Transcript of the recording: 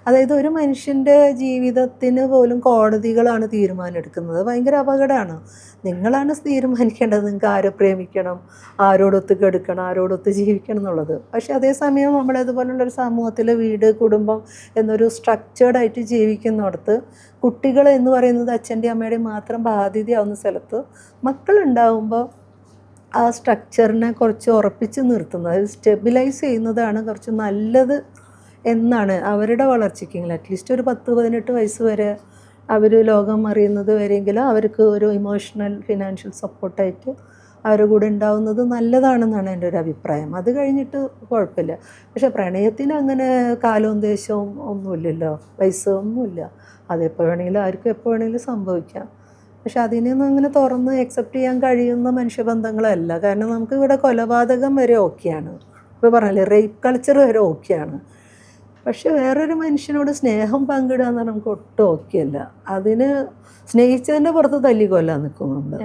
അതായത് ഒരു മനുഷ്യൻ്റെ ജീവിതത്തിന് പോലും കോടതികളാണ് തീരുമാനം എടുക്കുന്നത്. ഭയങ്കര അപകടമാണ്. നിങ്ങളാണ് തീരുമാനിക്കേണ്ടത് നിങ്ങൾക്ക് ആരെ പ്രേമിക്കണം, ആരോടൊത്ത് കെടുക്കണം, ആരോടൊത്ത് ജീവിക്കണം എന്നുള്ളത്. പക്ഷെ അതേസമയം നമ്മളതുപോലുള്ളൊരു സമൂഹത്തിൽ വീട്, കുടുംബം എന്നൊരു സ്ട്രക്ചേർഡായിട്ട് ജീവിക്കുന്നിടത്ത് കുട്ടികൾ എന്ന് പറയുന്നത് അച്ഛൻ്റെയും അമ്മയുടെയും മാത്രം ബാധ്യതയാവുന്ന സ്ഥലത്ത് മക്കളുണ്ടാവുമ്പോൾ ആ സ്ട്രക്ചറിനെ കുറച്ച് ഉറപ്പിച്ച് നിർത്തുന്നത്, സ്റ്റെബിലൈസ് ചെയ്യുന്നതാണ് കുറച്ച് നല്ലത് എന്നാണ് അവരുടെ വളർച്ചയ്ക്കെങ്കിലും. അറ്റ്ലീസ്റ്റ് ഒരു 10-18 വയസ്സ് വരെ അവർ ലോകം അറിയുന്നത് വരെയെങ്കിലും അവർക്ക് ഒരു ഇമോഷണൽ ഫിനാൻഷ്യൽ സപ്പോർട്ടായിട്ട് അവരുടെ കൂടെ ഉണ്ടാവുന്നത് നല്ലതാണെന്നാണ് എൻ്റെ ഒരു അഭിപ്രായം. അത് കഴിഞ്ഞിട്ട് കുഴപ്പമില്ല. പക്ഷേ പ്രണയത്തിന് അങ്ങനെ കാലവും ദേശവും ഒന്നുമില്ലല്ലോ, വയസ്സൊന്നുമില്ല. അതെപ്പോൾ വേണമെങ്കിലും ആർക്കും എപ്പോൾ വേണമെങ്കിലും സംഭവിക്കാം. പക്ഷെ അതിനൊന്നും അങ്ങനെ തുറന്ന് അക്സെപ്റ്റ് ചെയ്യാൻ കഴിയുന്ന മനുഷ്യബന്ധങ്ങളല്ല. കാരണം നമുക്ക് ഇവിടെ കൊലപാതകം വരെ ഓക്കെയാണ്, ഇപ്പോൾ പറഞ്ഞില്ലേ റേപ്പ് കൾച്ചർ വരെ ഓക്കെയാണ്. പക്ഷെ വേറൊരു മനുഷ്യനോട് സ്നേഹം പങ്കിടുക എന്ന് പറഞ്ഞാൽ നമുക്ക് ഒട്ടും ഓക്കെയല്ല. അതിന് സ്നേഹിച്ചതിൻ്റെ പുറത്ത് തല്ലിക്കൊല്ലാൻ നിൽക്കുന്നുണ്ട്.